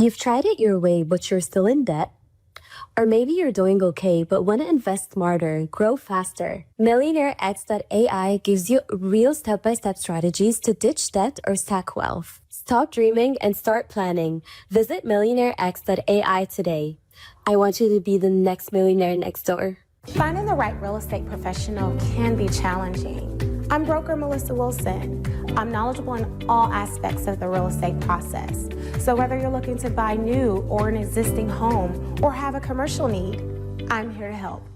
You've tried it your way, but you're still in debt? Or maybe you're doing okay, but want to invest smarter, grow faster. MillionaireX.ai gives you real step-by-step strategies to ditch debt or stack wealth. Stop dreaming and start planning. Visit MillionaireX.ai today. I want you to be the next millionaire next door. Finding the right real estate professional can be challenging. I'm broker Melissa Wilson. I'm knowledgeable in all aspects of the real estate process. So whether you're looking to buy new or an existing home or have a commercial need, I'm here to help.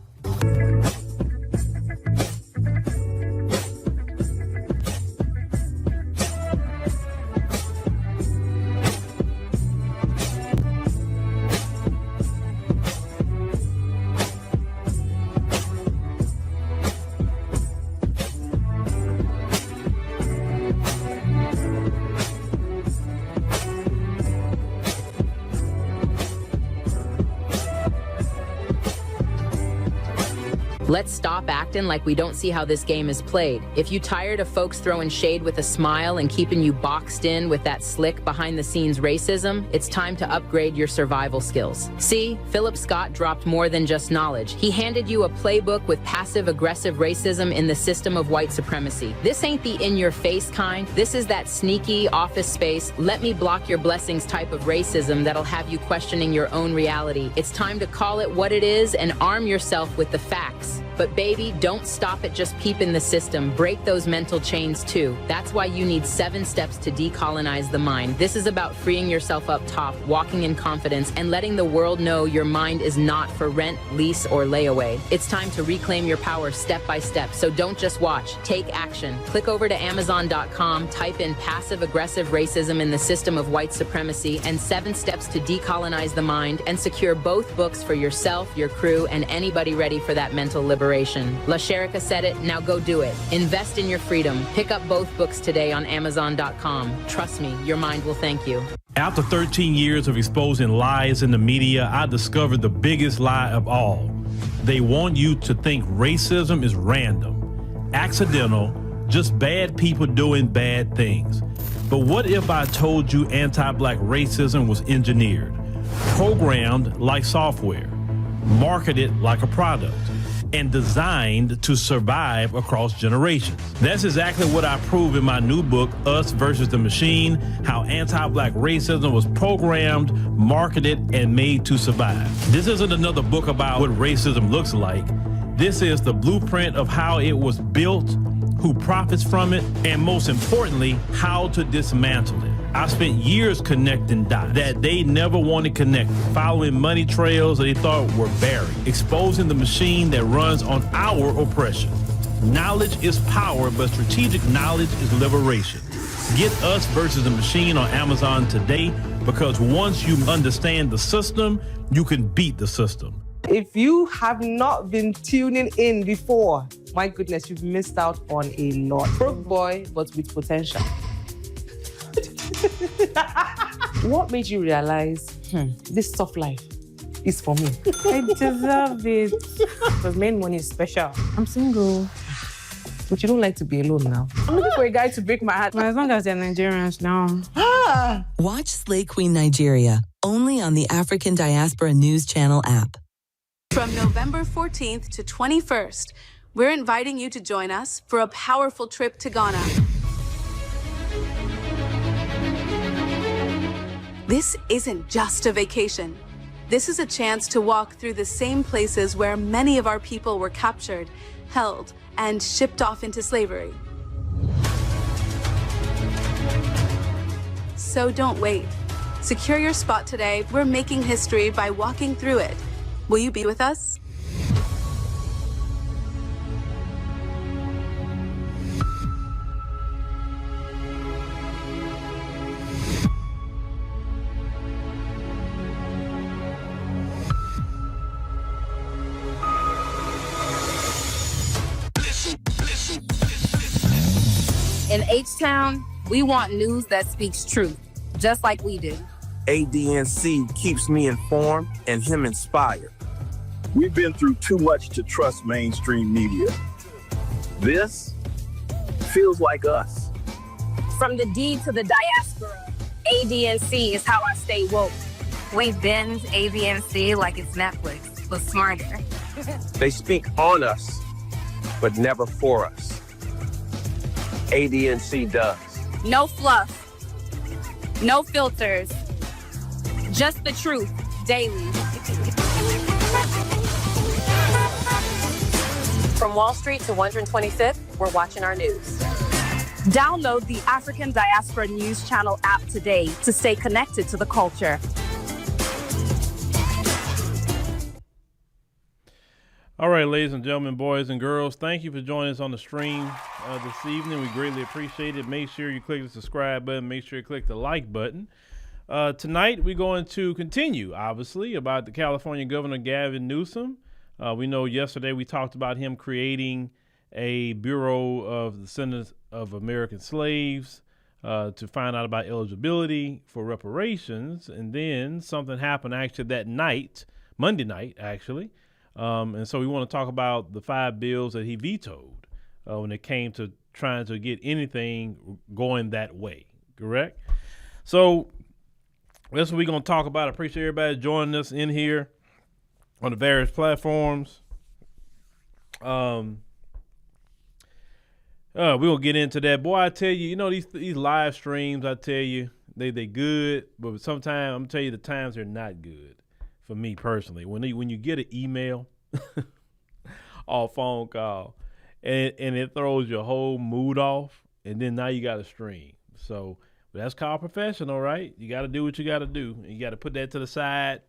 Let's stop acting like we don't see how this game is played. If you tired of folks throwing shade with a smile and keeping you boxed in with that slick behind-the-scenes racism, it's time to upgrade your survival skills. See, Phillip Scott dropped more than just knowledge. He handed you a playbook with passive-aggressive racism in the system of white supremacy. This ain't the in-your-face kind. This is that sneaky office space, let me block your blessings type of racism that'll have you questioning your own reality. It's time to call it what it is and arm yourself with the facts. But baby, don't stop at just peeping the system. Break those mental chains too. That's why you need 7 steps to decolonize the mind. This is about freeing yourself up top, walking in confidence, and letting the world know your mind is not for rent, lease, or layaway. It's time to reclaim your power step by step. So don't just watch, take action. Click over to Amazon.com, type in passive-aggressive racism in the system of white supremacy and 7 steps to decolonize the mind, and secure both books for yourself, your crew, and anybody ready for that mental liberation. La Sherika said it, now go do it. Invest in your freedom. Pick up both books today on Amazon.com. Trust me, your mind will thank you. After 13 years of exposing lies in the media, I discovered the biggest lie of all. They want you to think racism is random, accidental, just bad people doing bad things. But what if I told you anti-Black racism was engineered, programmed like software, marketed like a product, and designed to survive across generations? That's exactly what I prove in my new book, Us versus the Machine, How Anti-Black Racism Was Programmed, Marketed, and Made to Survive. This isn't another book about what racism looks like. This is the blueprint of how it was built, who profits from it, and most importantly, how to dismantle it. I spent years connecting dots that they never wanted connected, following money trails that they thought were buried, exposing the machine that runs on our oppression. Knowledge is power, but strategic knowledge is liberation. Get Us versus the Machine on Amazon today, because once you understand the system, you can beat the system. If you have not been tuning in before, my goodness, you've missed out on a lot. Broke boy, but with potential. What made you realize this soft life is for me? I deserve it. Because main money is special. I'm single. But you don't like to be alone now. I'm looking for a guy to break my heart. Well, as long as they're Nigerians now. Watch Slay Queen Nigeria, only on the African Diaspora News Channel app. From November 14th to 21st, we're inviting you to join us for a powerful trip to Ghana. This isn't just a vacation. This is a chance to walk through the same places where many of our people were captured, held, and shipped off into slavery. So don't wait. Secure your spot today. We're making history by walking through it. Will you be with us? In H-Town, we want news that speaks truth, just like we do. ADNC keeps me informed and him inspired. We've been through too much to trust mainstream media. This feels like us. From the D to the diaspora, ADNC is how I stay woke. We binge ADNC like it's Netflix, but smarter. They speak on us, but never for us. ADNC does. No fluff. No filters. Just the truth, daily. From Wall Street to 125th, we're watching our news. Download the African Diaspora News Channel app today to stay connected to the culture. All right, ladies and gentlemen, boys and girls, thank you for joining us on the stream this evening. We greatly appreciate it. Make sure you click the subscribe button. Make sure you click the like button. Tonight, we're going to continue, obviously, about the California Governor Gavin Newsom. We know yesterday we talked about him creating a Bureau of the Descendants of American Slaves to find out about eligibility for reparations. And then something happened actually that night, Monday night, actually. And so we want to talk about the 5 bills that he vetoed when it came to trying to get anything going that way. Correct? So that's what we're going to talk about. I appreciate everybody joining us in here on the various platforms. We're going to get into that. Boy, I tell you, these live streams, I tell you, they good, but sometimes I'm going to tell you the times they're not good. For me personally, when you get an email or a phone call and it throws your whole mood off, and then now you got to stream. So that's called professional, right? You got to do what you got to do. You got to put that to the side.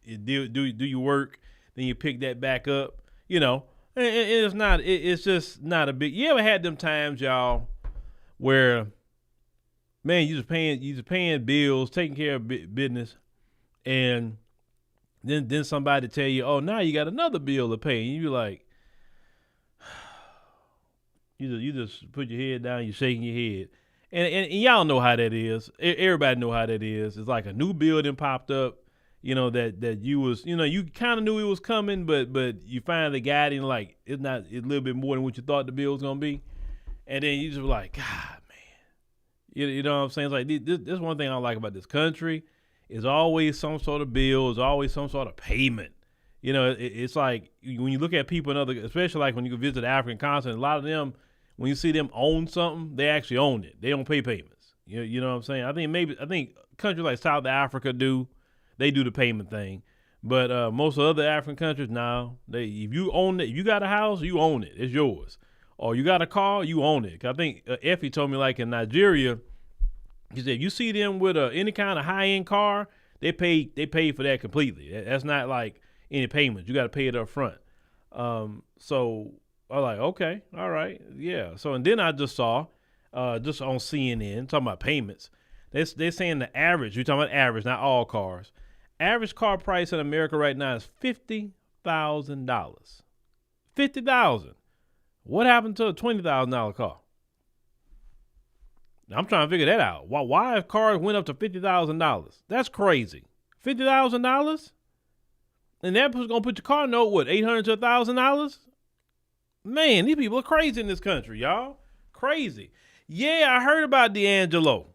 You do your work, then you pick that back up. And it's just not a big. You ever had them times, y'all, where man, you just paying bills, taking care of business, and then somebody tell you, oh, now you got another bill to pay. And you're like, you just put your head down, you're shaking your head. And y'all know how that is. Everybody know how that is. It's like a new building popped up, that you was, you kind of knew it was coming, but you finally got it, like, it's a little bit more than what you thought the bill was going to be. And then you just were like, God, man. You know what I'm saying? It's like, this one thing I don't like about this country. Is always some sort of bill, is always some sort of payment. It's like when you look at people in other, especially like when you visit the African continent, a lot of them, when you see them own something, they actually own it. They don't pay payments. You know what I'm saying? I think countries like South Africa do the payment thing. But most of other African countries, now, if you own it, if you got a house, you own it. It's yours. Or you got a car, you own it. I think Effie told me, like in Nigeria, he said, if you see them with any kind of high-end car, they pay for that completely. That's not like any payments. You got to pay it up front. So I was like, okay, all right, yeah. So, and then I just saw, just on CNN, talking about payments, they're saying the average, you're talking about average, not all cars. Average car price in America right now is $50,000. $50,000. What happened to a $20,000 car? I'm trying to figure that out. Why if cars went up to $50,000? That's crazy. $50,000? And that was going to put your car note, what, $800 to $1,000? Man, these people are crazy in this country, y'all. Crazy. Yeah, I heard about D'Angelo.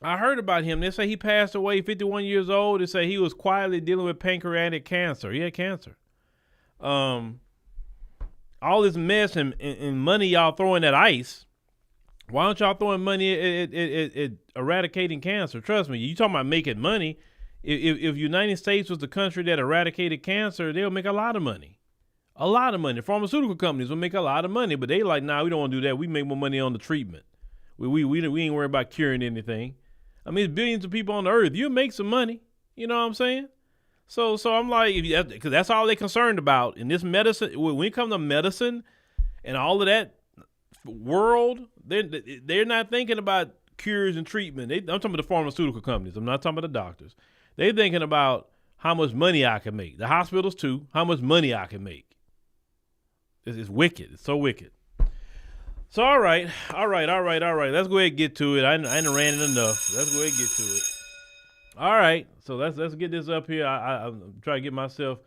I heard about him. They say he passed away, 51 years old. They say he was quietly dealing with pancreatic cancer. He had cancer. All this mess and money y'all throwing at ICE. Why don't y'all throwing money at eradicating cancer? Trust me, you talking about making money. If United States was the country that eradicated cancer, they'll make a lot of money. A lot of money. Pharmaceutical companies will make a lot of money, but they like, nah, we don't want to do that. We make more money on the treatment. We ain't worried about curing anything. I mean, it's billions of people on the earth. You'll make some money. You know what I'm saying? So I'm like, because that's all they're concerned about in this medicine. When it comes to medicine and all of that world, they're not thinking about cures and treatment. I'm talking about the pharmaceutical companies. I'm not talking about the doctors. They're thinking about how much money I can make. The hospitals too. How much money I can make. It's wicked. It's so wicked. So all right. Let's go ahead and get to it. I ain't ran it enough. Let's go ahead and get to it. All right. So let's get this up here. I'm trying to get myself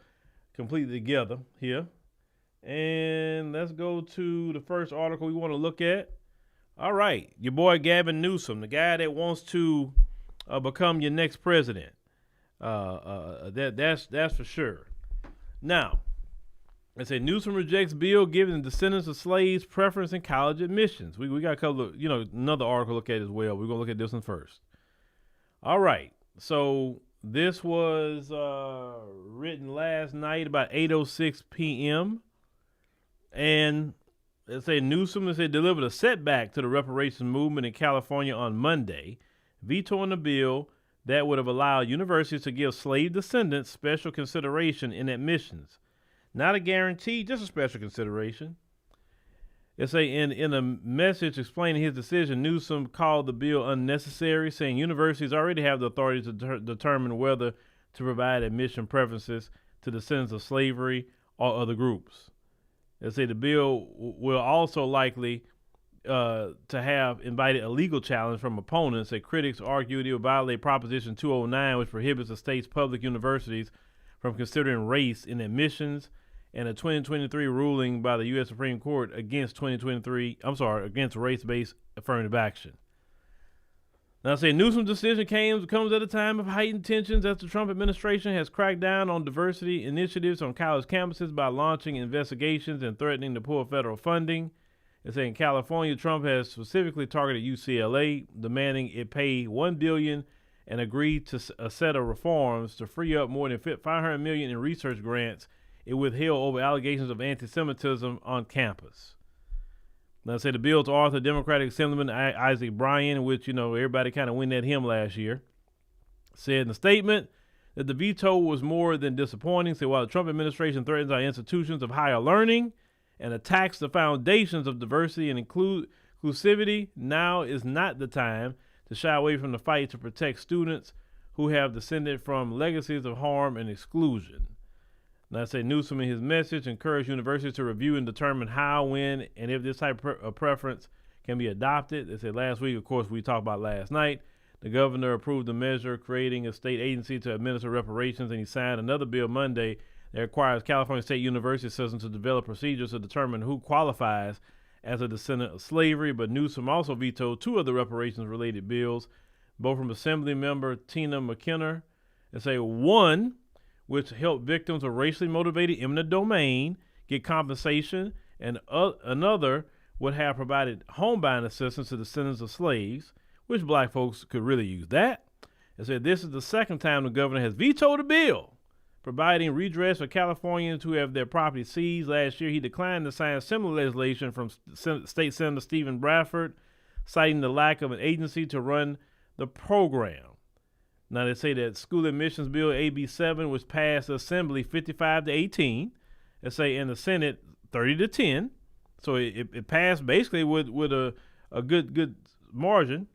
completely together here. And let's go to the first article we want to look at. All right. Your boy Gavin Newsom, the guy that wants to become your next president. That's for sure. Now, it said Newsom rejects bill giving descendants of slaves preference in college admissions. We got a couple of, another article to look at as well. We're going to look at this one first. All right. So this was written last night about 8:06 p.m. And it said Newsom delivered a setback to the reparations movement in California on Monday, vetoing a bill that would have allowed universities to give slave descendants special consideration in admissions. Not a guarantee, just a special consideration. It say in a message explaining his decision, Newsom called the bill unnecessary, saying universities already have the authority to determine whether to provide admission preferences to descendants of slavery or other groups. They say the bill will also likely to have invited a legal challenge from opponents. That critics argued it would violate Proposition 209, which prohibits the state's public universities from considering race in admissions, and a 2023 ruling by the U.S. Supreme Court against race-based affirmative action. Now, say Newsom's decision comes at a time of heightened tensions as the Trump administration has cracked down on diversity initiatives on college campuses by launching investigations and threatening to pull federal funding. It's saying in California, Trump has specifically targeted UCLA, demanding it pay $1 billion and agreed to a set of reforms to free up more than $500 million in research grants it withheld over allegations of anti-Semitism on campus. Now, say the bill's author, Democratic Assemblyman Isaac Bryan, which, everybody kind of went at him last year, said in a statement that the veto was more than disappointing. Said while the Trump administration threatens our institutions of higher learning and attacks the foundations of diversity and inclusivity, now is not the time to shy away from the fight to protect students who have descended from legacies of harm and exclusion. Now, I say Newsom in his message encouraged universities to review and determine how, when, and if this type of preference can be adopted. They said last week, of course, we talked about last night, the governor approved the measure creating a state agency to administer reparations, and he signed another bill Monday that requires California State University systems to develop procedures to determine who qualifies as a descendant of slavery. But Newsom also vetoed two other reparations-related bills, both from Assembly member Tina McKenna. They say one, which helped victims of racially motivated eminent domain get compensation, and another would have provided homebuying assistance to descendants of slaves, which black folks could really use that. It said this is the second time the governor has vetoed a bill providing redress for Californians who have their property seized. Last year, he declined to sign similar legislation from State Senator Stephen Bradford, citing the lack of an agency to run the program. Now, they say that school admissions bill AB 7 was passed the Assembly 55-18. They say in the Senate 30-10. So it passed basically with a good margin.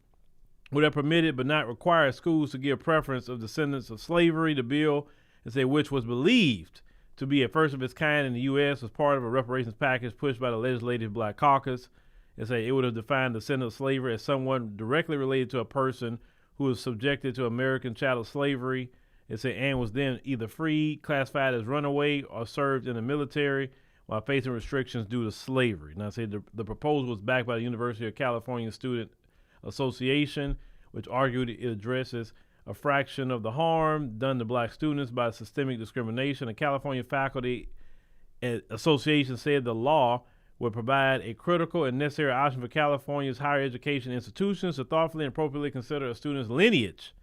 Would have permitted but not required schools to give preference of descendants of slavery. The bill, they say, which was believed to be a first of its kind in the U.S., was part of a reparations package pushed by the Legislative Black Caucus. They say it would have defined descendant of slavery as someone directly related to a person who was subjected to American chattel slavery. It said, and was then either freed, classified as runaway, or served in the military while facing restrictions due to slavery. Now, I say the proposal was backed by the University of California Student Association, which argued it addresses a fraction of the harm done to black students by systemic discrimination. The California Faculty Association said the law would provide a critical and necessary option for California's higher education institutions to thoughtfully and appropriately consider a student's lineage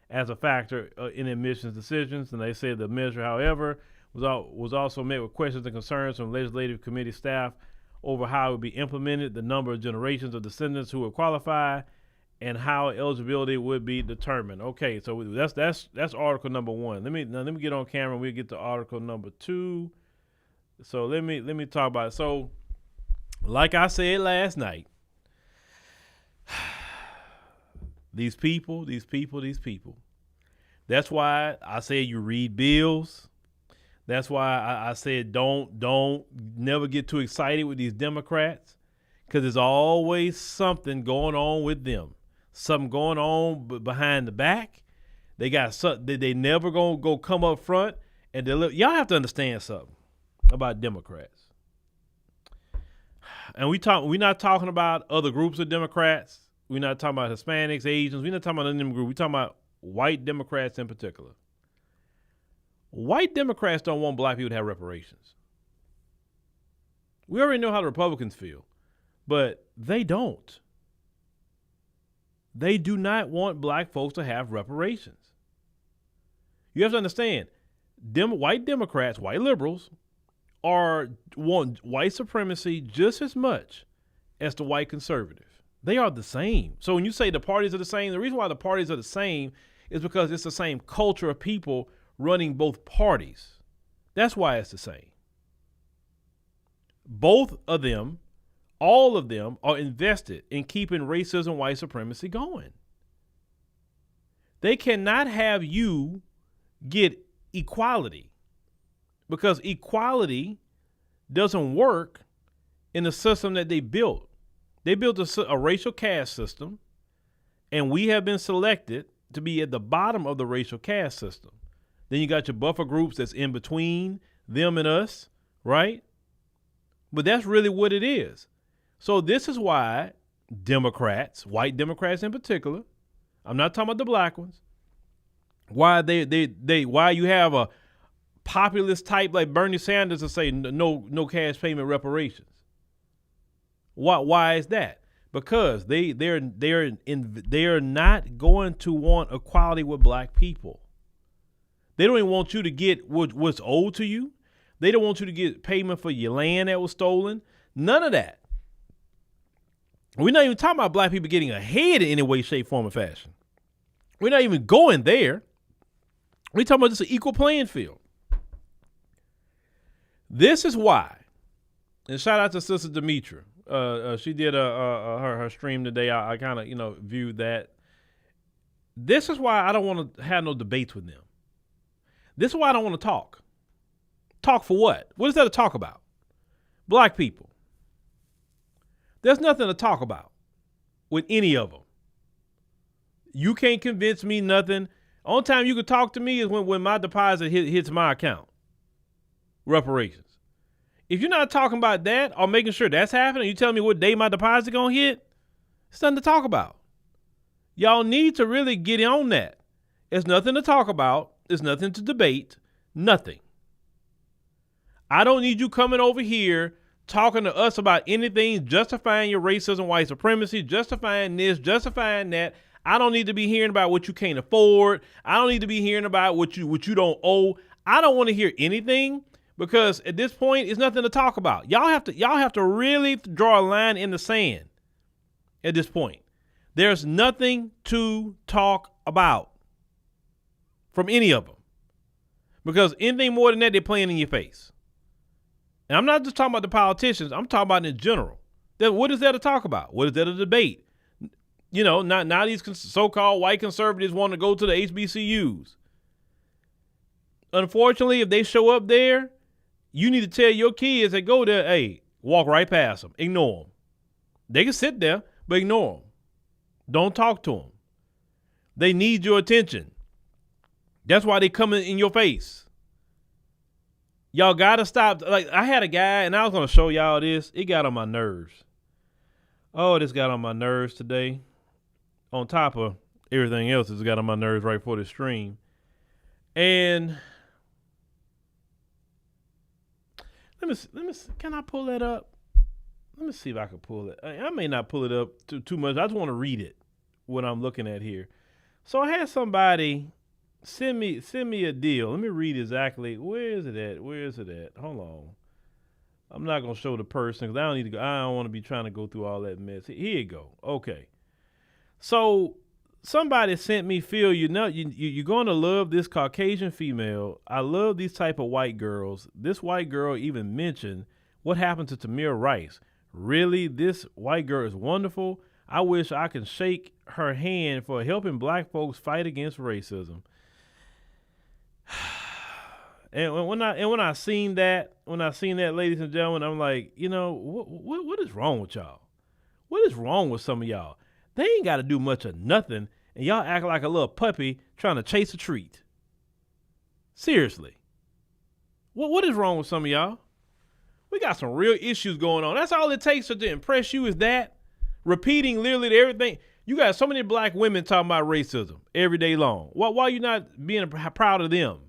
as a factor in admissions decisions. And they said the measure, however, was also met with questions and concerns from legislative committee staff over how it would be implemented, the number of generations of descendants who would qualify, and how eligibility would be determined. Okay, so that's article number one. Let me get on camera and we'll get to article number two. So let me talk about it. So, like I said last night, these people. That's why I said you read bills. That's why I said don't never get too excited with these Democrats, because there's always something going on with them, something going on behind the back. They got something. They never gonna go come up front and deliver. Y'all have to understand something about Democrats. And we're not talking about other groups of Democrats. We're not talking about Hispanics, Asians. We're not talking about any of them groups. We're talking about white Democrats in particular. White Democrats don't want black people to have reparations. We already know how the Republicans feel, but they don't. They do not want black folks to have reparations. You have to understand, white Democrats, white liberals, want white supremacy just as much as the white conservative. They are the same. So when you say the parties are the same, the reason why the parties are the same is because it's the same culture of people running both parties. That's why it's the same. Both of them, all of them, are invested in keeping racism, white supremacy going. They cannot have you get equality because equality doesn't work in the system that they built. They built a racial caste system, and we have been selected to be at the bottom of the racial caste system. Then you got your buffer groups that's in between them and us, right? But that's really what it is. So this is why Democrats, white Democrats in particular, I'm not talking about the black ones, why why you have a populist type like Bernie Sanders to say no cash payment reparations. Why is that? Because they're not going to want equality with black people. They don't even want you to get what's owed to you. They don't want you to get payment for your land that was stolen. None of that. We're not even talking about black people getting ahead in any way, shape, form, or fashion. We're not even going there. We're talking about just an equal playing field. This is why, and shout out to Sister Demetra. She did her stream today. I kind of viewed that. This is why I don't want to have no debates with them. This is why I don't want to talk. Talk for what? What is there to talk about? Black people. There's nothing to talk about with any of them. You can't convince me nothing. Only time you can talk to me is when my deposit hits my account. Reparations. If you're not talking about that or making sure that's happening, you telling me what day my deposit gonna hit, it's nothing to talk about. Y'all need to really get on that. It's nothing to talk about. It's nothing to debate. Nothing. I don't need you coming over here talking to us about anything, justifying your racism, white supremacy, justifying this, justifying that. I don't need to be hearing about what you can't afford. I don't need to be hearing about what you don't owe. I don't want to hear anything because at this point, it's nothing to talk about. Y'all have to really draw a line in the sand at this point. There's nothing to talk about from any of them because anything more than that, they're playing in your face. And I'm not just talking about the politicians. I'm talking about in general. What is there to talk about? What is there to debate? Now these so-called white conservatives want to go to the HBCUs. Unfortunately, if they show up there, you need to tell your kids that go there, hey, walk right past them. Ignore them. They can sit there, but ignore them. Don't talk to them. They need your attention. That's why they come in your face. Y'all got to stop. Like, I had a guy, and I was going to show y'all this. It got on my nerves. Oh, this got on my nerves today. On top of everything else that's got on my nerves right before the stream. And let me see, can I pull that up? Let me see if I can pull it. I may not pull it up too much. I just want to read it, what I'm looking at here. So I had somebody send me a deal. Let me read exactly. Where is it at? Hold on. I'm not going to show the person because I don't want to be trying to go through all that mess. Here you go. Okay. So somebody sent me, Phil, you're going to love this Caucasian female. I love these type of white girls. This white girl even mentioned what happened to Tamir Rice. Really, this white girl is wonderful. I wish I could shake her hand for helping black folks fight against racism. And when I seen that, ladies and gentlemen, I'm like, what is wrong with y'all? What is wrong with some of y'all? They ain't got to do much of nothing, and y'all act like a little puppy trying to chase a treat. Seriously. What is wrong with some of y'all? We got some real issues going on. That's all it takes to impress you is that. Repeating literally everything. You got so many black women talking about racism every day long. Why are you not being proud of them?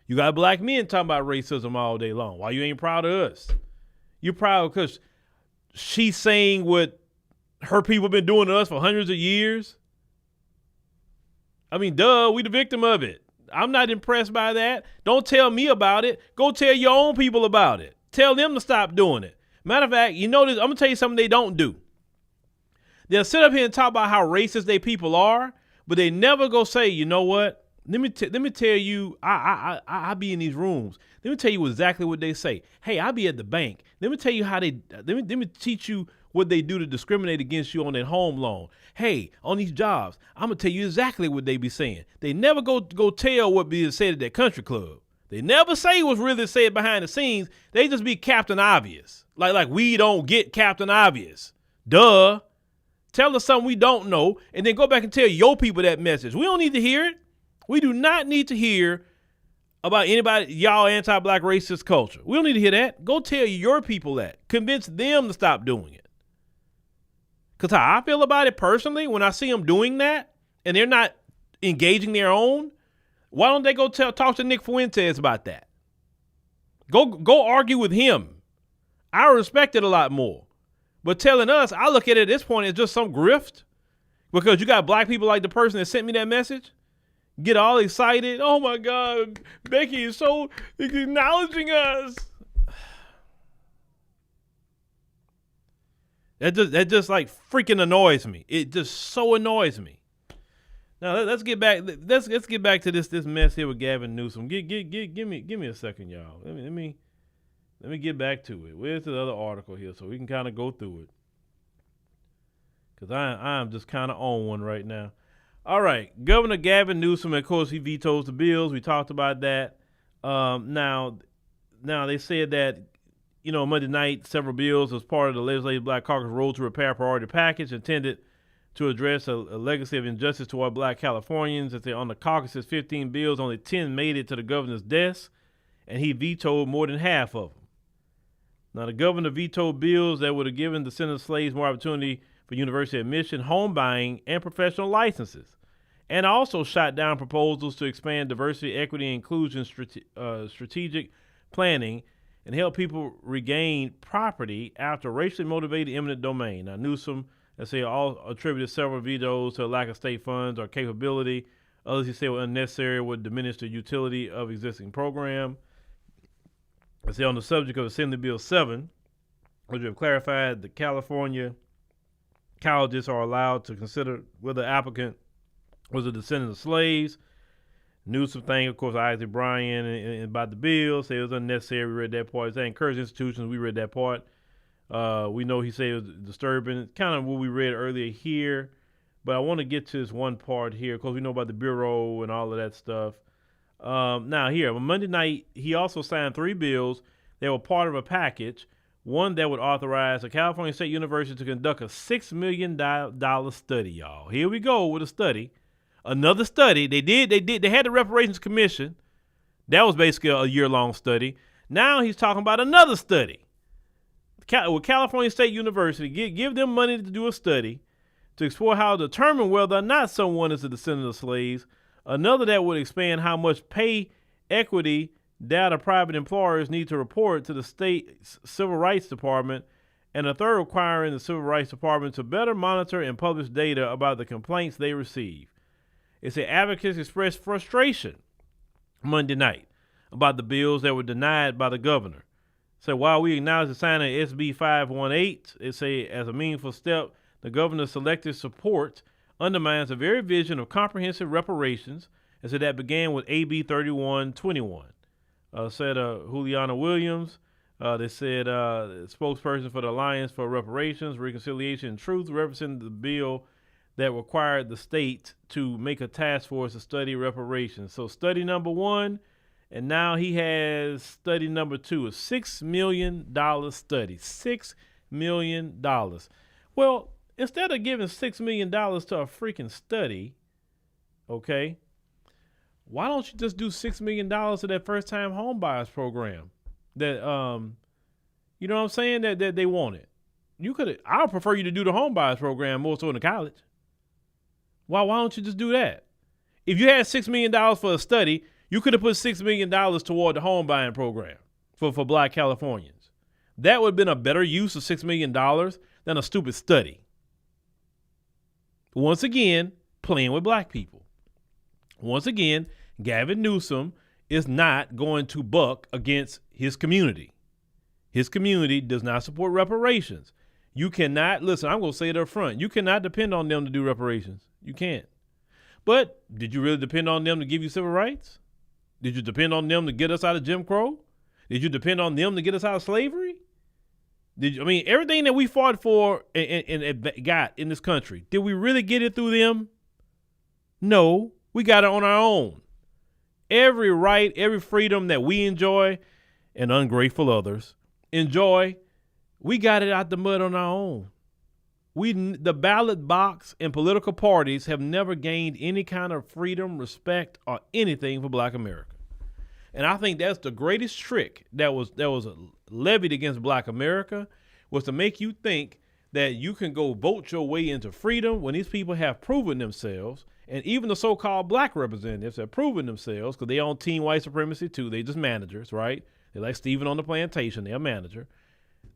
You got black men talking about racism all day long. Why you ain't proud of us? You're proud because she's saying what her people been doing to us for hundreds of years. I mean, duh, we the victim of it. I'm not impressed by that. Don't tell me about it. Go tell your own people about it. Tell them to stop doing it. Matter of fact, you know this, I'm going to tell you something they don't do. They'll sit up here and talk about how racist they people are, but they never go say, you know what? Let me tell you, I be in these rooms. Let me tell you exactly what they say. Hey, I be at the bank. Let me tell you how let me teach you what they do to discriminate against you on that home loan. Hey, on these jobs, I'm going to tell you exactly what they be saying. They never go tell what being said at that country club. They never say what's really said behind the scenes. They just be Captain Obvious. Like we don't get Captain Obvious. Duh. Tell us something we don't know, and then go back and tell your people that message. We don't need to hear it. We do not need to hear about anybody, y'all anti-black racist culture. We don't need to hear that. Go tell your people that. Convince them to stop doing it. Because how I feel about it personally, when I see them doing that, and they're not engaging their own, why don't they go talk to Nick Fuentes about that? Go argue with him. I respect it a lot more. But telling us, I look at it at this point as just some grift because you got black people like the person that sent me that message get all excited. Oh my God, Becky is so acknowledging us. That just like freaking annoys me. It just so annoys me. Now let's get back. Let's get back to this mess here with Gavin Newsom. Give me a second, y'all. Let me get back to it. Where's the other article here so we can kind of go through it? Because I'm just kind of on one right now. All right. Governor Gavin Newsom, of course, he vetoes the bills. We talked about that. Now they said that, Monday night, several bills as part of the Legislative Black Caucus Road to Repair priority package intended to address a legacy of injustice toward black Californians. As they on the caucus's 15 bills, only 10 made it to the governor's desk, and he vetoed more than half of them. Now, the governor vetoed bills that would have given descendant slaves more opportunity for university admission, home buying, and professional licenses, and also shot down proposals to expand diversity, equity, and inclusion strategic planning and help people regain property after racially motivated eminent domain. Now, Newsom, as they all attributed several vetoes to a lack of state funds or capability. Others he said were unnecessary, would diminish the utility of existing program. I say on the subject of Assembly Bill 7, which we have clarified the California colleges are allowed to consider whether the applicant was a descendant of slaves. Newsom thing, of course, Isaac Bryan and about the bill, say it was unnecessary. We read that part. They encouraged institutions. We read that part. We know he said it was disturbing. Kind of what we read earlier here. But I want to get to this one part here because we know about the Bureau and all of that stuff. Now here, on Monday night, he also signed 3 bills that were part of a package. One that would authorize a California State University to conduct a $6 million study, y'all. Here we go with a study. Another study. They had the Reparations Commission. That was basically a year-long study. Now he's talking about another study. With California State University, give them money to do a study to explore how to determine whether or not someone is a descendant of slaves. Another that would expand how much pay equity data private employers need to report to the state civil rights department. And a third requiring the civil rights department to better monitor and publish data about the complaints they receive. It said advocates expressed frustration Monday night about the bills that were denied by the governor. So while we acknowledge the signing of SB 518, it say as a meaningful step, the governor's selective support undermines the very vision of comprehensive reparations, and so that began with AB 3121. Said Juliana Williams. They said spokesperson for the Alliance for Reparations, Reconciliation, and Truth, represented the bill that required the state to make a task force to study reparations. So study number 1, and now he has study number 2, a $6 million study. $6 million. Well, instead of giving $6 million to a freaking study, okay, why don't you just do $6 million to that first-time home buyers program that, you know what I'm saying, that they wanted? I would prefer you to do the home buyers program more so in the college. Why don't you just do that? If you had $6 million for a study, You could have put $6 million toward the home buying program for Black Californians. That would have been a better use of $6 million than a stupid study. Once again, playing with black people. Once again, Gavin Newsom is not going to buck against his community. His community does not support reparations. You cannot, listen, I'm going to say it up front. You cannot depend on them to do reparations. You can't. But did you really depend on them to give you civil rights? Did you depend on them to get us out of Jim Crow? Did you depend on them to get us out of slavery? Everything that we fought for and got in this country, did we really get it through them? No, we got it on our own. Every right, every freedom that we enjoy and ungrateful others enjoy, we got it out the mud on our own. The ballot box and political parties have never gained any kind of freedom, respect, or anything for Black America. And I think that's the greatest trick that was levied against Black America, was to make you think that you can go vote your way into freedom when these people have proven themselves, and even the so-called Black representatives have proven themselves, because they own team white supremacy too. They just managers, right? They're like Stephen on the plantation. They're a manager.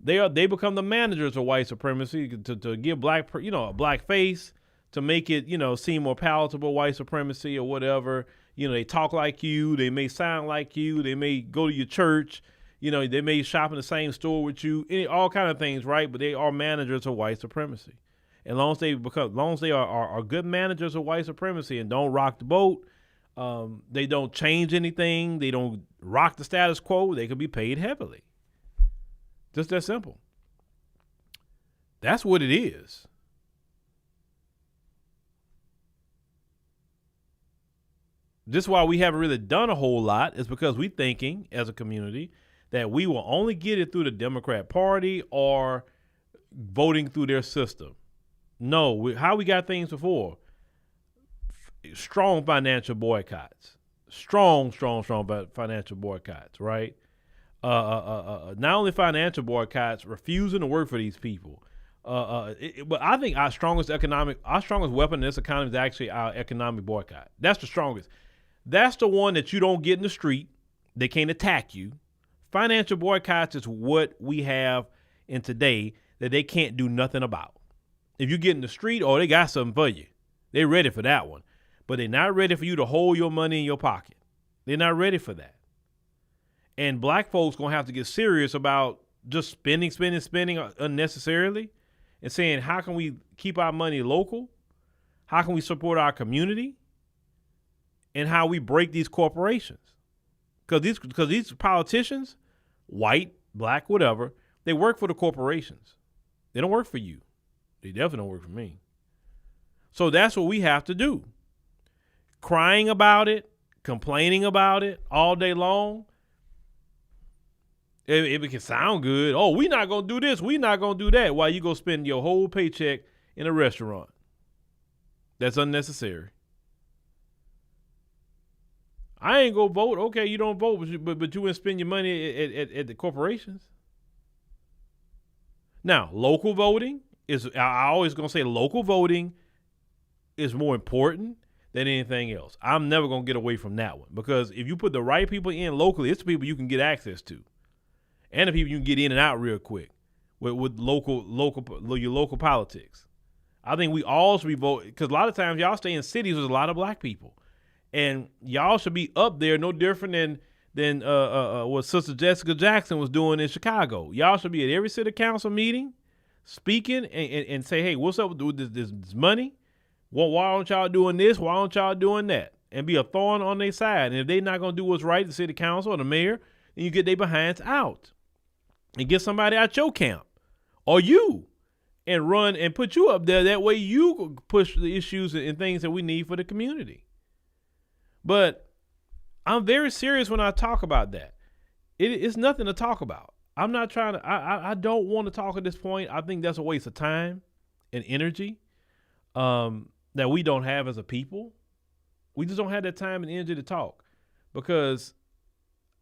They become the managers of white supremacy to give a black face, to make it, seem more palatable, white supremacy or whatever. They talk like you, they may sound like you, they may go to your church, they may shop in the same store with you, all kind of things, right? But they are managers of white supremacy. And as long as they are good managers of white supremacy and don't rock the boat, they don't change anything, they don't rock the status quo, they could be paid heavily. Just that simple. That's what it is. This is why we haven't really done a whole lot, is because we're thinking as a community that we will only get it through the Democrat Party or voting through their system. No, how we got things before. Strong financial boycotts. Strong financial boycotts, right? Not only financial boycotts, refusing to work for these people. But I think our strongest weapon in this economy is actually our economic boycott. That's the strongest. That's the one that you don't get in the street. They can't attack you. Financial boycotts is what we have in today that they can't do nothing about. If you get in the street, they got something for you. They're ready for that one. But they're not ready for you to hold your money in your pocket. They're not ready for that. And black folks going to have to get serious about just spending unnecessarily and saying, how can we keep our money local? How can we support our community? And how we break these corporations. Because these politicians, white, black, whatever, they work for the corporations. They don't work for you. They definitely don't work for me. So that's what we have to do. Crying about it, complaining about it all day long. It can sound good. Oh, we're not going to do this. We're not going to do that. While you go spend your whole paycheck in a restaurant. That's unnecessary. I ain't gonna vote. Okay, you don't vote, but you wouldn't spend your money at the corporations. Now, local voting I always gonna say local voting is more important than anything else. I'm never gonna get away from that one, because if you put the right people in locally, it's the people you can get access to, and the people you can get in and out real quick with your local politics. I think we all should be voting, because a lot of times y'all stay in cities with a lot of black people. And y'all should be up there, no different than what Sister Jessica Jackson was doing in Chicago. Y'all should be at every city council meeting, speaking and say, hey, what's up with this money? Well, why aren't y'all doing this? Why aren't y'all doing that? And be a thorn on their side. And if they're not going to do what's right, the city council or the mayor, then you get their behinds out and get somebody out your camp or you and run and put you up there. That way you push the issues and things that we need for the community. But I'm very serious when I talk about that. It's nothing to talk about. I'm not trying to, I don't want to talk at this point. I think that's a waste of time and energy that we don't have as a people. We just don't have that time and energy to talk, because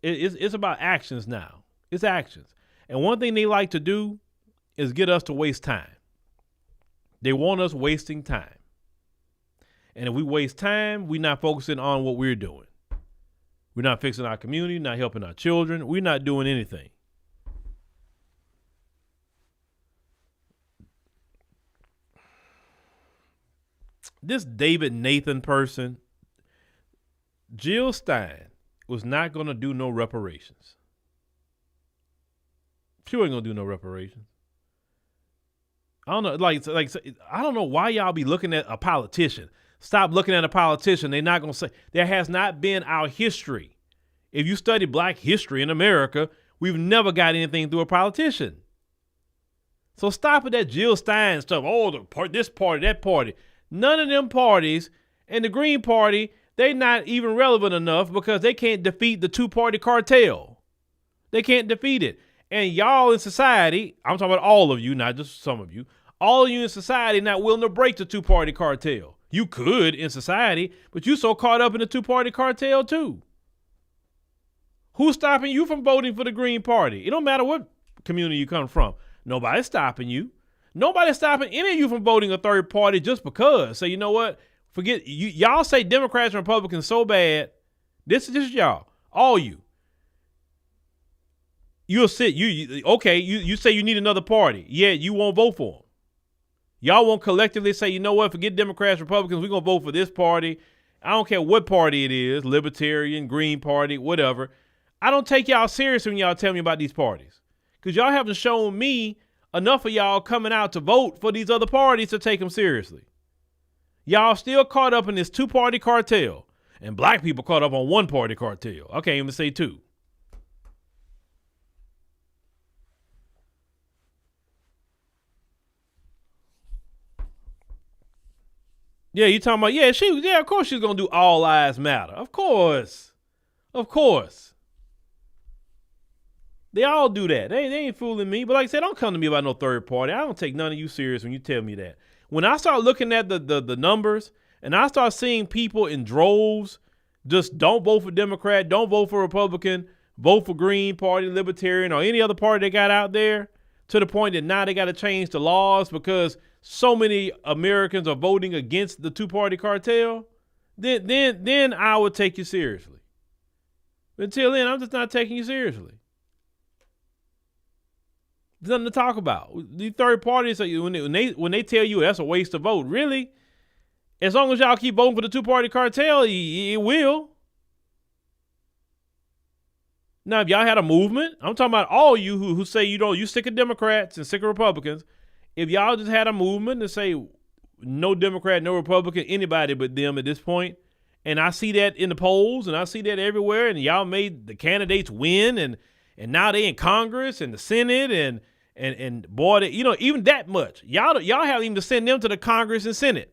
it's about actions now. It's actions. And one thing they like to do is get us to waste time. They want us wasting time. And if we waste time, we're not focusing on what we're doing. We're not fixing our community, not helping our children. We're not doing anything. This David Nathan person, Jill Stein, was not going to do no reparations. She wasn't going to do no reparations. I don't know, I don't know why y'all be looking at a politician. Stop looking at a politician. They're not going to say, there has not been our history. If you study black history in America, we've never got anything through a politician. So stop with that Jill Stein stuff. Oh, this party, that party. None of them parties and the Green Party, they're not even relevant enough because they can't defeat the two-party cartel. They can't defeat it. And y'all in society, I'm talking about all of you, not just some of you, all of you in society not willing to break the two-party cartel. You could in society, but you so caught up in the two-party cartel too. Who's stopping you from voting for the Green Party? It don't matter what community you come from. Nobody's stopping you. Nobody's stopping any of you from voting a third party just because. So you know what? Forget you. Y'all say Democrats and Republicans so bad. This is y'all, all you. You'll sit. You say you need another party. Yeah, you won't vote for them. Y'all won't collectively say, you know what? Forget Democrats, Republicans. We're gonna vote for this party. I don't care what party it is, Libertarian, Green Party, whatever. I don't take y'all serious when y'all tell me about these parties because y'all haven't shown me enough of y'all coming out to vote for these other parties to take them seriously. Y'all still caught up in this two-party cartel, and black people caught up on one-party cartel. I can't even say two. Yeah, you talking about, of course she's going to do all lives matter. Of course. They all do that. They ain't fooling me. But like I said, don't come to me about no third party. I don't take none of you serious when you tell me that. When I start looking at the numbers and I start seeing people in droves just don't vote for Democrat, don't vote for Republican, vote for Green Party, Libertarian, or any other party they got out there, to the point that now they got to change the laws because so many Americans are voting against the two-party cartel, then I would take you seriously. But until then, I'm just not taking you seriously. There's nothing to talk about. These third parties, when they tell you that's a waste of vote, really? As long as y'all keep voting for the two-party cartel, it will. Now, if y'all had a movement, I'm talking about all you who say you sick of Democrats and sick of Republicans. If y'all just had a movement to say no Democrat, no Republican, anybody but them at this point, and I see that in the polls and I see that everywhere, and y'all made the candidates win, and now they in Congress and the Senate and boy, even that much. Y'all haven't even to send them to the Congress and Senate.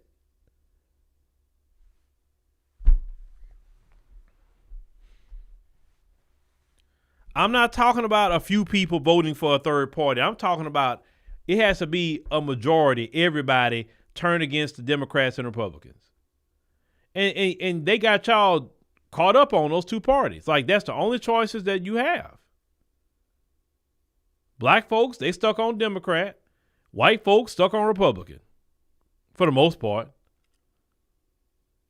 I'm not talking about a few people voting for a third party. I'm talking about it has to be a majority, everybody turn against the Democrats and Republicans. And they got y'all caught up on those two parties. Like that's the only choices that you have. Black folks, they stuck on Democrat. White folks stuck on Republican for the most part.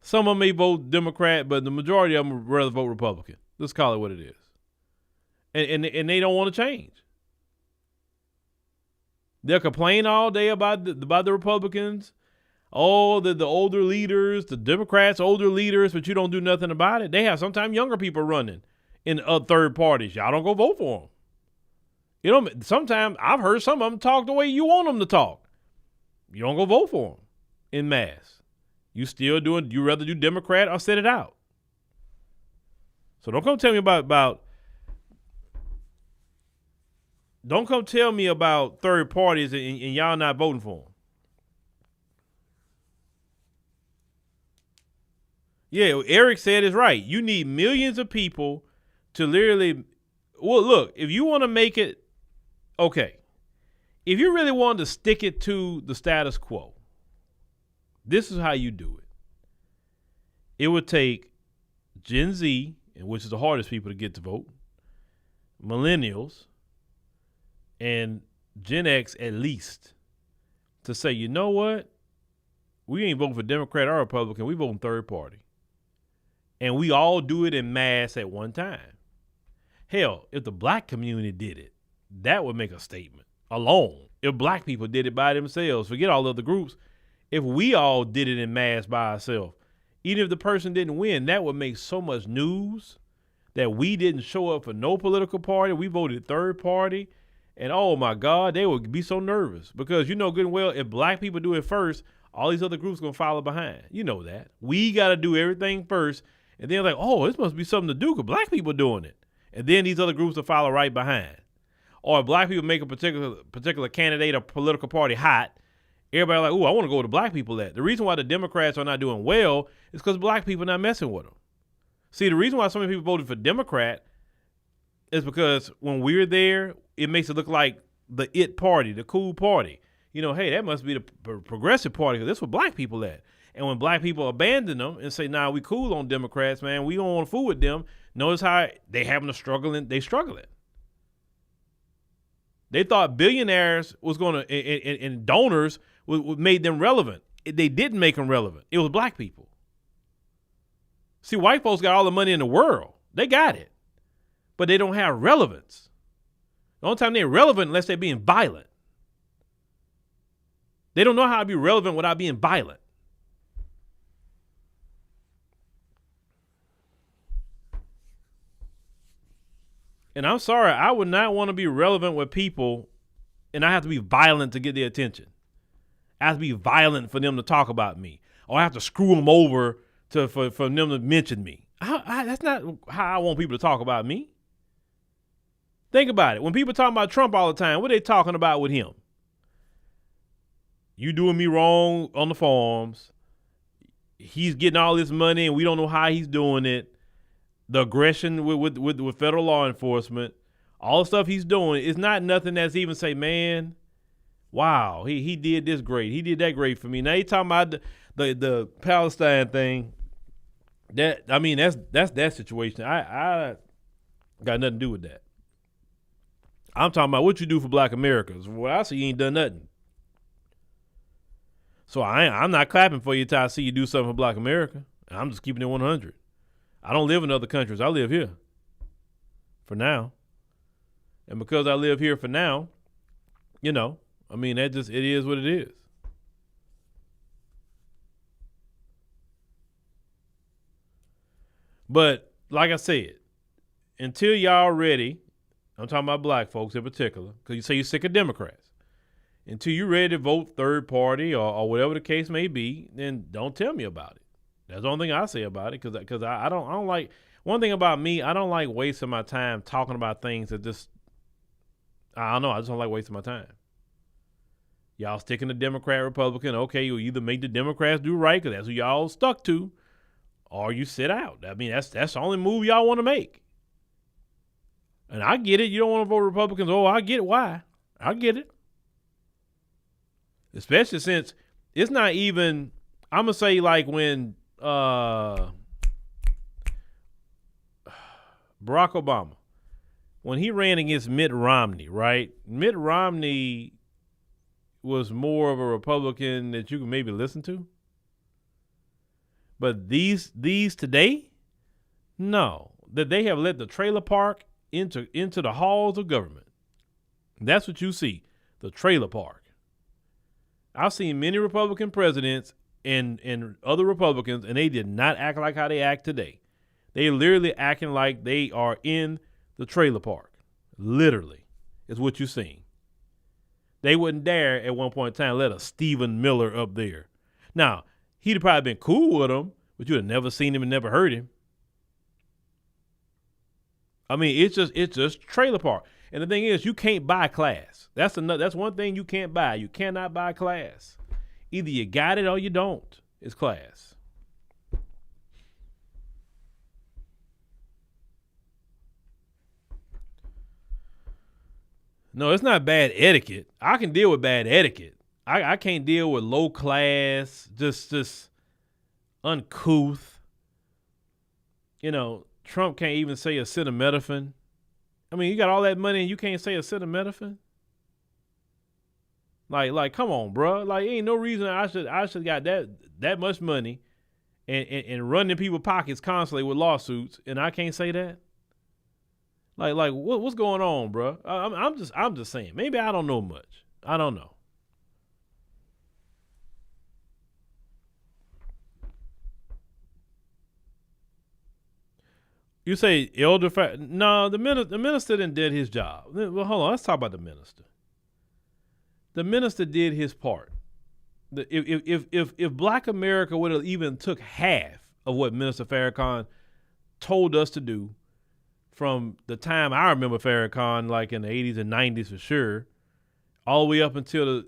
Some of them may vote Democrat, but the majority of them would rather vote Republican. Let's call it what it is. And they don't want to change. They'll complain all day about the Republicans. Oh, the older leaders, the Democrats, older leaders, but you don't do nothing about it. They have sometimes younger people running in third parties. Y'all don't go vote for them. Sometimes I've heard some of them talk the way you want them to talk. You don't go vote for them en masse. You rather do Democrat or sit it out. So don't come tell me don't come tell me about third parties and y'all not voting for them. Yeah, Eric said it's right. You need millions of people to literally, look, if you want to make it, okay, if you really want to stick it to the status quo, this is how you do it. It would take Gen Z, which is the hardest people to get to vote, millennials, and Gen X at least, to say, you know what? We ain't voting for Democrat or Republican. We voting third party. and we all do it in mass at one time. Hell, if the black community did it, that would make a statement alone. If black people did it by themselves, forget all other groups. If we all did it in mass by ourselves, even if the person didn't win, that would make so much news that we didn't show up for no political party. We voted third party. And oh my God, they would be so nervous because you know good and well, if black people do it first, all these other groups going to follow behind. You know that. We got to do everything first. And then like, oh, this must be something to do because black people doing it. And then these other groups will follow right behind. Or if black people make a particular candidate or political party hot, everybody like, oh, I want to go with the black people at. The reason why the Democrats are not doing well is because black people are not messing with them. See, the reason why so many people voted for Democrat is because when we're there, it makes it look like the it party, the cool party. You know, hey, that must be the progressive party because that's what black people at. And when black people abandon them and say, nah, we cool on Democrats, man, we don't want to fool with them, notice how they having a struggle and they struggling. They thought billionaires was going to, and donors made them relevant. They didn't make them relevant. It was black people. See, white folks got all the money in the world. They got it. But they don't have relevance. The only time they're relevant unless they're being violent. They don't know how to be relevant without being violent. And I'm sorry, I would not want to be relevant with people and I have to be violent to get their attention. I have to be violent for them to talk about me. Or I have to screw them over for them to mention me. That's not how I want people to talk about me. Think about it. When people talk about Trump all the time, what are they talking about with him? You doing me wrong on the farms. He's getting all this money and we don't know how he's doing it. The aggression with federal law enforcement, all the stuff he's doing is not nothing that's even say, man, wow, he did this great. He did that great for me. Now you talking about the Palestine thing. That's that situation. I got nothing to do with that. I'm talking about what you do for black Americans. Well, I see you ain't done nothing. So I'm not clapping for you till I see you do something for black America. I'm just keeping it 100. I don't live in other countries. I live here for now. And because I live here for now, you know, I mean, it is what it is. But like I said, until y'all ready, I'm talking about black folks in particular, because you say you're sick of Democrats. Until you're ready to vote third party or whatever the case may be, then don't tell me about it. That's the only thing I say about it, because I don't like, one thing about me, I don't like wasting my time talking about things that just, I don't know, I just don't like wasting my time. Y'all sticking to Democrat, Republican, okay, you either make the Democrats do right, because that's who y'all stuck to, or you sit out. I mean, that's the only move y'all want to make. And I get it, you don't want to vote Republicans. Oh, I get it, why? I get it. Especially since it's not even, I'm going to say like when Barack Obama, when he ran against Mitt Romney, right? Mitt Romney was more of a Republican that you can maybe listen to. But these today, no. That they have let the trailer park into the halls of government. That's what you see, the trailer park. I've seen many Republican presidents and other Republicans, and they did not act like how they act today. They literally acting like they are in the trailer park. Literally, is what you're seeing. They wouldn't dare at one point in time let a Stephen Miller up there. Now, he'd have probably been cool with him, but you'd have never seen him and never heard him. I mean, it's just trailer park. And the thing is, you can't buy class. That's one thing you can't buy. You cannot buy class. Either you got it or you don't. It's class. No, it's not bad etiquette. I can deal with bad etiquette. I can't deal with low class, just uncouth. You know, Trump can't even say acetaminophen. I mean, you got all that money and you can't say acetaminophen? Like, come on, bro. Like, ain't no reason I should got that much money and running people's pockets constantly with lawsuits, and I can't say that? Like what's going on, bro? I'm just saying. Maybe I don't know much. I don't know. You say elder no, the minister didn't did his job. Well, hold on, let's talk about the minister. The minister did his part. If Black America would have even took half of what Minister Farrakhan told us to do, from the time I remember Farrakhan, like in the 80s and 90s for sure, all the way up until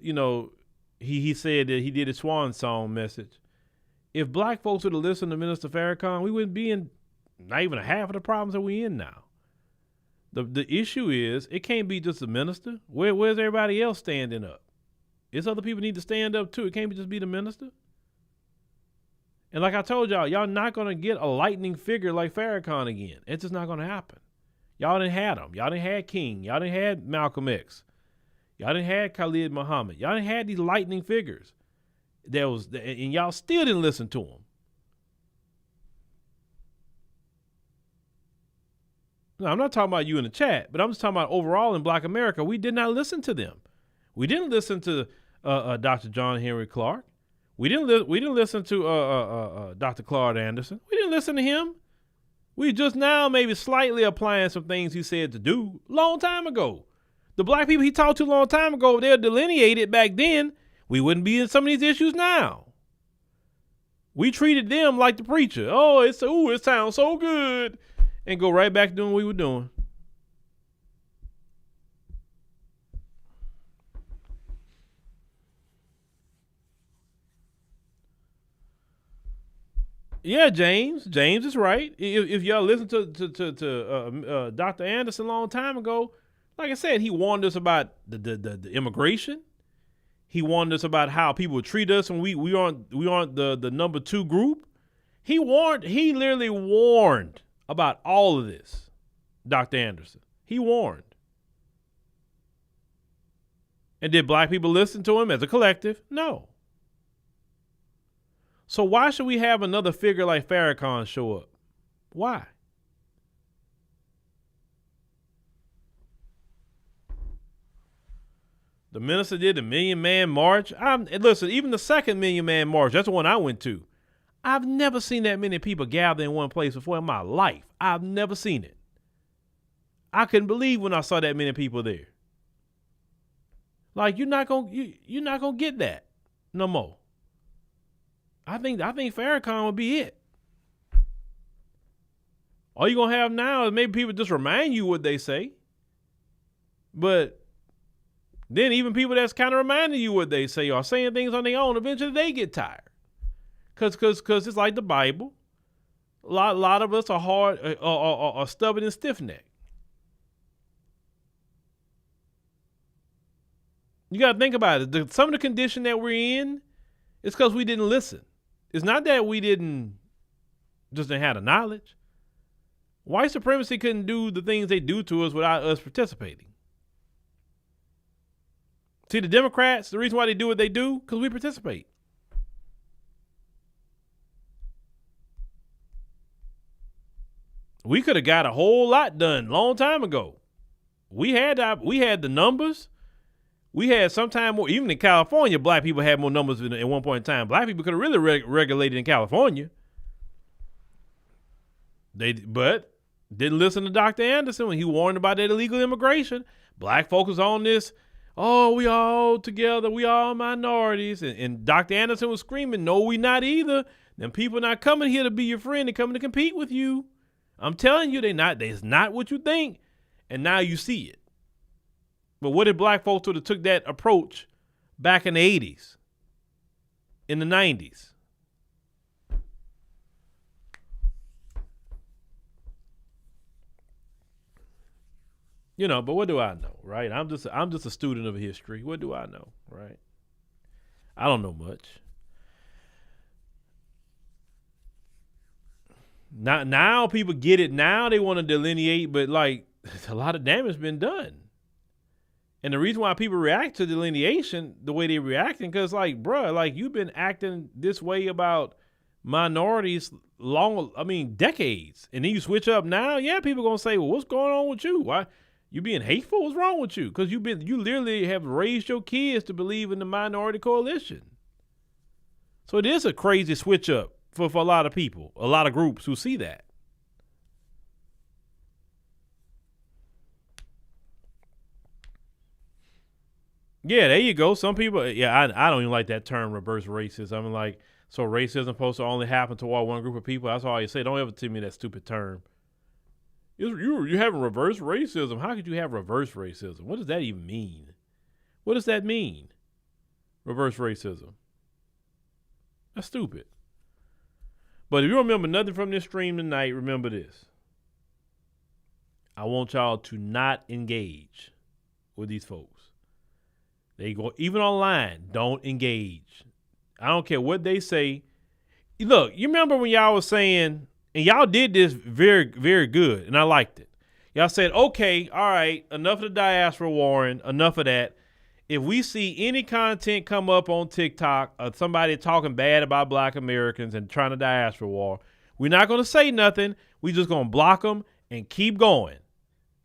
he said that he did a swan song message. If Black folks would have listened to Minister Farrakhan, we wouldn't be in not even a half of the problems that we in now. The issue is, it can't be just the minister. Where's everybody else standing up? It's other people need to stand up too. It can't just be the minister. And like I told y'all not going to get a lightning figure like Farrakhan again. It's just not going to happen. Y'all didn't have them. Y'all didn't have King. Y'all didn't have Malcolm X. Y'all didn't have Khalid Muhammad. Y'all didn't have these lightning figures. And y'all still didn't listen to them. No, I'm not talking about you in the chat, but I'm just talking about overall in Black America. We did not listen to them. We didn't listen to Dr. John Henry Clark. We didn't listen to Dr. Claude Anderson. We didn't listen to him. We just now maybe slightly applying some things he said to do long time ago. The Black people he talked to a long time ago, they're delineated back then. We wouldn't be in some of these issues now. We treated them like the preacher. Oh, it sounds so good. And go right back to doing what we were doing. Yeah, James is right. If y'all listen to Dr. Anderson a long time ago, like I said, he warned us about the immigration. He warned us about how people would treat us when we aren't the number 2 group. He literally warned about all of this, Dr. Anderson. He warned. And did Black people listen to him as a collective? No. So why should we have another figure like Farrakhan show up? Why? The minister did the Million Man March. Listen, even the second Million Man March, that's the one I went to. I've never seen that many people gather in one place before in my life. I've never seen it. I couldn't believe when I saw that many people there. Like, you're not gonna get that no more. I think Farrakhan would be it. All you're gonna have now is maybe people just remind you what they say. But then even people that's kind of reminding you what they say are saying things on their own, eventually they get tired. Cause it's like the Bible. A lot of us are hard, are stubborn and stiff-necked. You got to think about it. Some of the condition that we're in is because we didn't listen. It's not that we didn't have the knowledge. White supremacy couldn't do the things they do to us without us participating. See, the Democrats, the reason why they do what they do, because we participate. We could have got a whole lot done long time ago. We had the numbers. We had sometime more, even in California, Black people had more numbers at one point in time. Black people could have really regulated in California. But didn't listen to Dr. Anderson when he warned about that illegal immigration. Black folks was on this, oh, we all together, we all minorities. And Dr. Anderson was screaming, no, we not either. Them people not coming here to be your friend, they're coming to compete with you. I'm telling you, it's not what you think. And now you see it. But what if Black folks would have took that approach back in the 80s, in the 90s? You know, but what do I know, right? I'm just a student of history. What do I know, right? I don't know much. Now people get it. Now they want to delineate, but like a lot of damage been done. And the reason why people react to delineation the way they reacting, because like, bruh, like you've been acting this way about minorities decades. And then you switch up now, yeah, people going to say, well, what's going on with you? Why you being hateful? What's wrong with you? Because you literally have raised your kids to believe in the minority coalition. So it is a crazy switch up for a lot of people, a lot of groups who see that. Yeah, there you go. Some people, yeah, I don't even like that term, reverse racism. I'm like, so racism supposed to only happen toward one group of people? That's all you say. Don't ever tell me that stupid term. You having reverse racism. How could you have reverse racism? What does that even mean? What does that mean? Reverse racism. That's stupid. But if you remember nothing from this stream tonight, remember this. I want y'all to not engage with these folks. They go, even online, don't engage. I don't care what they say. Look, you remember when y'all was saying, and y'all did this very, very good, and I liked it. Y'all said, okay, all right, enough of the diaspora warring, enough of that. If we see any content come up on TikTok of somebody talking bad about Black Americans and trying to diaspora war, we're not going to say nothing. We just going to block them and keep going,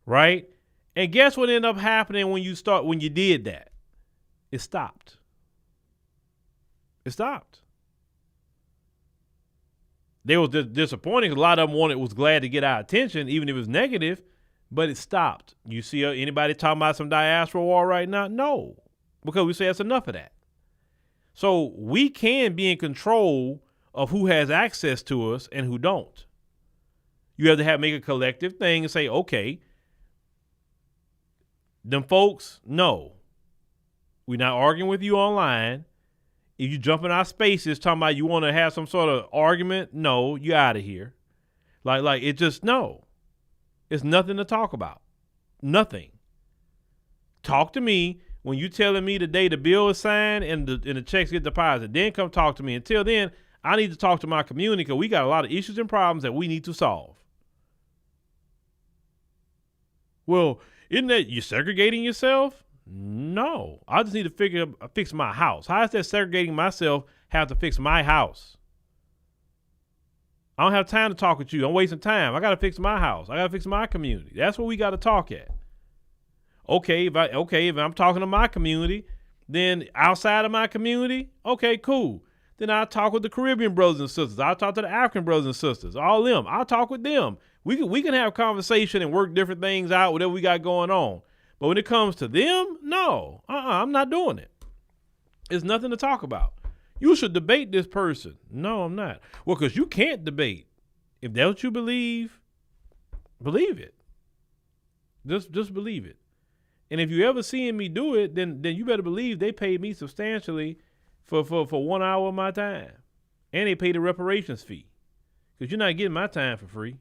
right? And guess what ended up happening when you did that? It stopped. It stopped. They was disappointed because a lot of them was glad to get our attention, even if it was negative, but it stopped. You see anybody talking about some diaspora war right now? No, because we say that's enough of that. So we can be in control of who has access to us and who don't. You have to make a collective thing and say, okay, them folks, no. We're not arguing with you online. If you jump in our spaces talking about you want to have some sort of argument, no, you out of here. Like it just, no. It's nothing to talk about. Nothing. Talk to me when you telling me the day the bill is signed and the checks get deposited. Then come talk to me. Until then, I need to talk to my community because we got a lot of issues and problems that we need to solve. Well, isn't that you segregating yourself? No, I just need to fix my house. How is that segregating myself have to fix my house? I don't have time to talk with you. I'm wasting time. I got to fix my house. I got to fix my community. That's what we got to talk at. Okay, if I'm talking to my community, then outside of my community, okay, cool. Then I'll talk with the Caribbean brothers and sisters. I'll talk to the African brothers and sisters. All them. I'll talk with them. We can have conversation and work different things out, whatever we got going on. But when it comes to them, no, I'm not doing it. It's nothing to talk about. You should debate this person. No, I'm not. Well, because you can't debate. If that's what you believe it. Just believe it. And if you ever seeing me do it, then you better believe they paid me substantially for 1 hour of my time. And they paid a reparations fee. Because you're not getting my time for free.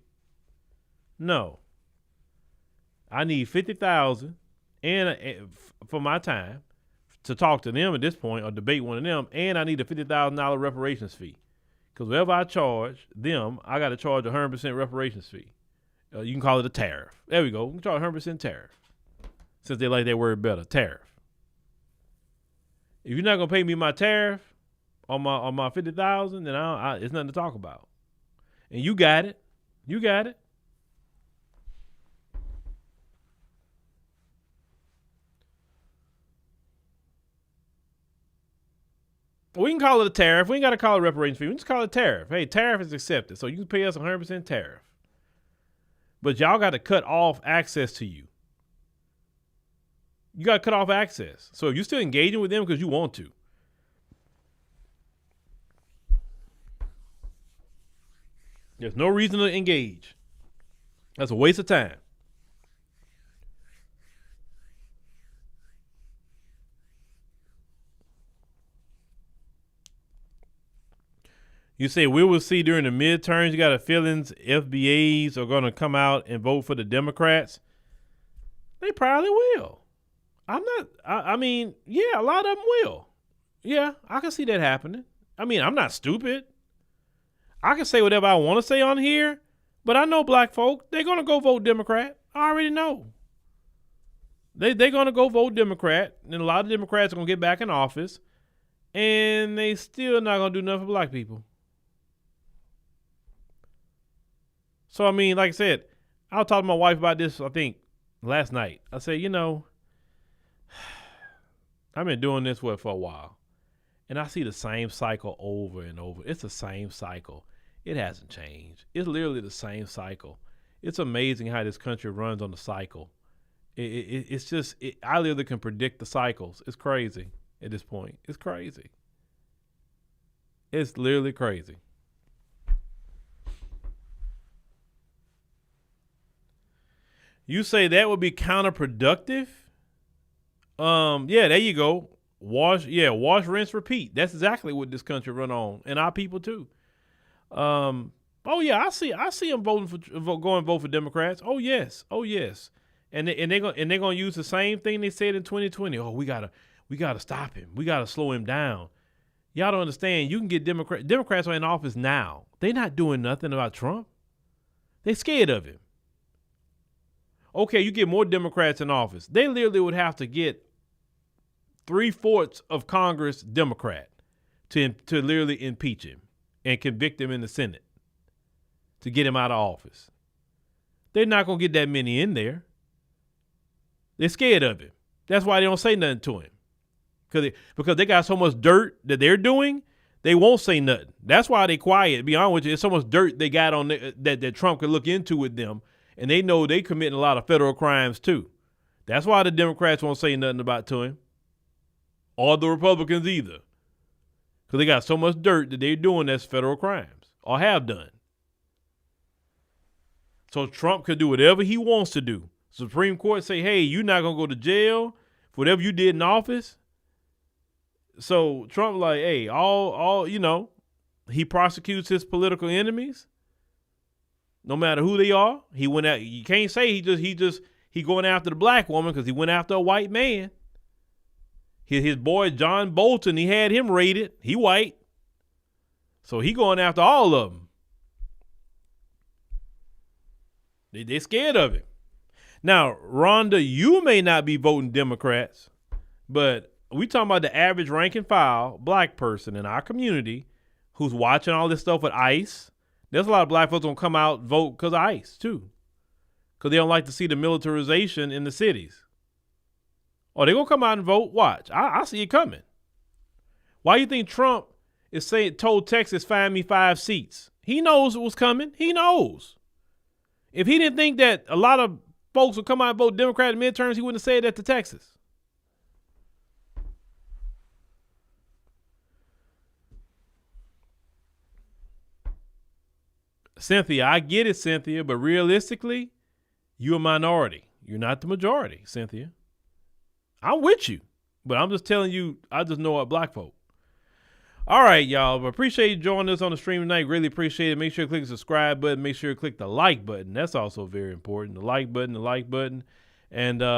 No. I need $50,000 and for my time to talk to them at this point or debate one of them, and I need a $50,000 reparations fee. Because whatever I charge them, I got to charge 100% reparations fee. You can call it a tariff. There we go. We can charge 100% tariff. Since they like that word better, tariff. If you're not gonna pay me my tariff on my $50,000, then it's nothing to talk about. And you got it. You got it. We can call it a tariff. We ain't got to call it reparations fee. We just call it a tariff. Hey, tariff is accepted. So you can pay us 100% tariff. But y'all got to cut off access to you. You got to cut off access. So if you're still engaging with them because you want to, there's no reason to engage. That's a waste of time. You say we will see during the midterms. You got a feelings FBAs are going to come out and vote for the Democrats. They probably will. I mean, yeah, a lot of them will. Yeah, I can see that happening. I mean, I'm not stupid. I can say whatever I want to say on here, but I know black folk, they're going to go vote Democrat. I already know. They're going to go vote Democrat, and a lot of Democrats are going to get back in office, and they still not going to do nothing for black people. So, I mean, like I said, I was talking to my wife about this, I think, last night. I said, I've been doing this for a while, and I see the same cycle over and over. It's the same cycle. It hasn't changed. It's literally the same cycle. It's amazing how this country runs on the cycle. It's just, I literally can predict the cycles. It's crazy at this point. It's crazy. It's literally crazy. You say that would be counterproductive? Yeah, there you go. Wash, rinse, repeat. That's exactly what this country run on, and our people too. Oh yeah, I see them going to vote for Democrats. Oh yes, and they're gonna use the same thing they said in 2020. Oh, we gotta stop him. We gotta slow him down. Y'all don't understand. You can get Democrats are in office now. They're not doing nothing about Trump. They're scared of him. Okay, you get more Democrats in office. They literally would have to get 3/4 of Congress Democrat to literally impeach him and convict him in the Senate to get him out of office. They're not going to get that many in there. They're scared of him. That's why they don't say nothing to him. Because they got so much dirt that they're doing, they won't say nothing. That's why they quiet. To be honest with you, it's so much dirt they got on that Trump could look into with them, and they know they committing a lot of federal crimes too. That's why the Democrats won't say nothing about to him, or the Republicans either, because they got so much dirt that they're doing that's federal crimes or have done. So Trump could do whatever he wants to do. Supreme Court say, hey, you're not going to go to jail for whatever you did in office. So Trump like, hey, all he prosecutes his political enemies, no matter who they are. He went out. You can't say he going after the black woman because he went after a white man. His boy John Bolton, he had him raided. He white, so he going after all of them. They're scared of it. Now, Rhonda, you may not be voting Democrats, but we talking about the average rank and file black person in our community who's watching all this stuff with ICE. There's a lot of black folks gonna come out and vote because of ICE too, because they don't like to see the militarization in the cities. Oh, they're gonna come out and vote. Watch, I see it coming. Why do you think Trump told Texas, find me 5 seats? He knows it was coming. He knows. If he didn't think that a lot of folks would come out and vote Democrat in midterms, he wouldn't have said that to Texas. Cynthia, I get it, Cynthia, but realistically, you're a minority. You're not the majority, Cynthia. I'm with you, but I'm just telling you, I just know what black folk. All right, y'all. Appreciate you joining us on the stream tonight. Really appreciate it. Make sure you click the subscribe button. Make sure you click the like button. That's also very important. The like button. And